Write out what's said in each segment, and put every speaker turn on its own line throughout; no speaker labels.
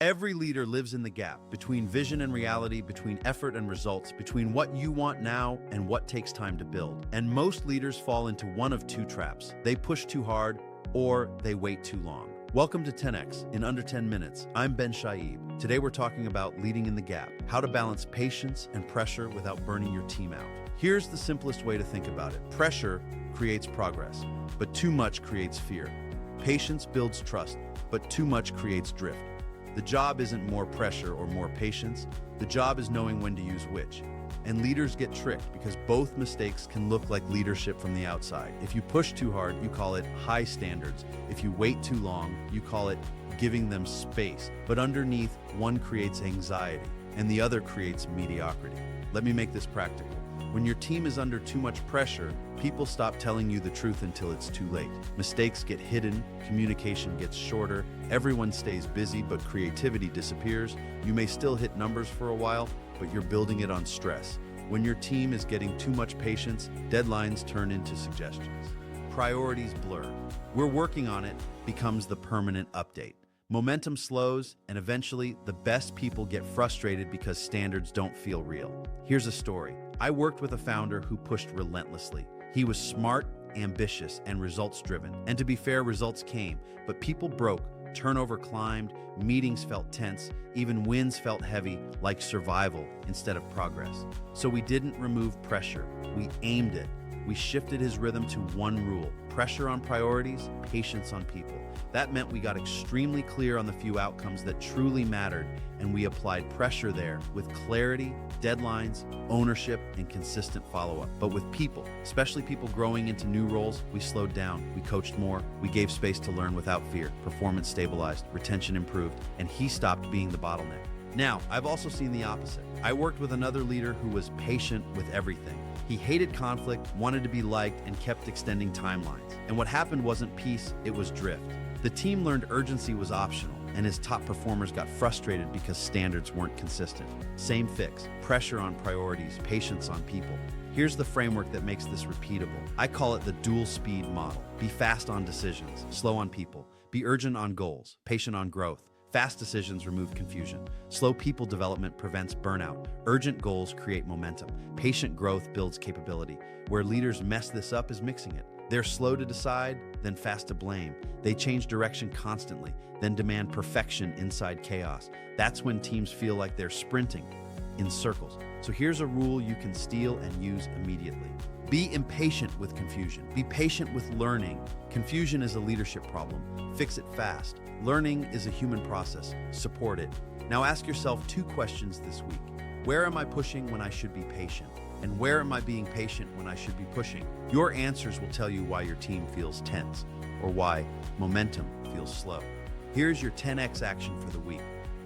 Every leader lives in the gap between vision and reality, between effort and results, between what you want now and what takes time to build. And most leaders fall into one of two traps. They push too hard or they wait too long. Welcome to 10X in under 10 minutes. I'm Ben Chaib. Today we're talking about leading in the gap, how to balance patience and pressure without burning your team out. Here's the simplest way to think about it. Pressure creates progress, but too much creates fear. Patience builds trust, but too much creates drift. The job isn't more pressure or more patience. The job is knowing when to use which. And leaders get tricked because both mistakes can look like leadership from the outside. If you push too hard, you call it high standards. If you wait too long, you call it giving them space. But underneath, one creates anxiety and the other creates mediocrity. Let me make this practical. When your team is under too much pressure, people stop telling you the truth until it's too late. Mistakes get hidden, communication gets shorter, everyone stays busy, but creativity disappears. You may still hit numbers for a while, but you're building it on stress. When your team is getting too much patience, deadlines turn into suggestions. Priorities blur. We're working on it becomes the permanent update. Momentum slows, and eventually, the best people get frustrated because standards don't feel real. Here's a story. I worked with a founder who pushed relentlessly. He was smart, ambitious, and results-driven. And to be fair, results came, but people broke. Turnover climbed, meetings felt tense, even wins felt heavy, like survival instead of progress. So we didn't remove pressure, we aimed it. We shifted his rhythm to one rule: pressure on priorities, patience on people. That meant we got extremely clear on the few outcomes that truly mattered, and we applied pressure there with clarity, deadlines, ownership, and consistent follow-up. But with people, especially people growing into new roles, we slowed down, we coached more, we gave space to learn without fear. Performance stabilized, retention improved, and he stopped being the bottleneck. Now, I've also seen the opposite. I worked with another leader who was patient with everything. He hated conflict, wanted to be liked, and kept extending timelines. And what happened wasn't peace, it was drift. The team learned urgency was optional, and his top performers got frustrated because standards weren't consistent. Same fix: pressure on priorities, patience on people. Here's the framework that makes this repeatable. I call it the dual speed model. Be fast on decisions, slow on people. Be urgent on goals, patient on growth. Fast decisions remove confusion. Slow people development prevents burnout. Urgent goals create momentum. Patient growth builds capability. Where leaders mess this up is mixing it. They're slow to decide, then fast to blame. They change direction constantly, then demand perfection inside chaos. That's when teams feel like they're sprinting in circles. So here's a rule you can steal and use immediately. Be impatient with confusion. Be patient with learning. Confusion is a leadership problem. Fix it fast. Learning is a human process. Support it. Now ask yourself two questions this week. Where am I pushing when I should be patient? And where am I being patient when I should be pushing? Your answers will tell you why your team feels tense or why momentum feels slow. Here's your 10X action for the week.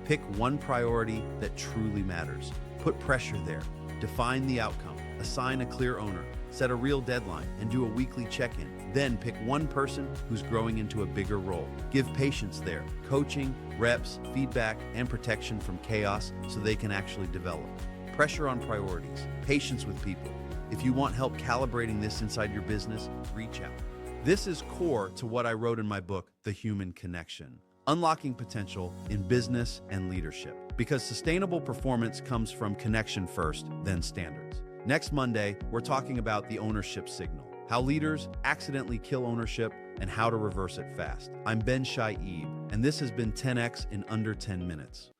Pick one priority that truly matters. Put pressure there. Define the outcome. Assign a clear owner. Set a real deadline and do a weekly check-in. Then pick one person who's growing into a bigger role. Give patience there, coaching, reps, feedback, and protection from chaos so they can actually develop. Pressure on priorities, patience with people. If you want help calibrating this inside your business, reach out. This is core to what I wrote in my book, The Human Connection: Unlocking Potential in Business and Leadership. Because sustainable performance comes from connection first, then standards. Next Monday, we're talking about the ownership signal, how leaders accidentally kill ownership, and how to reverse it fast. I'm Ben Chaib, and this has been 10X in under 10 minutes.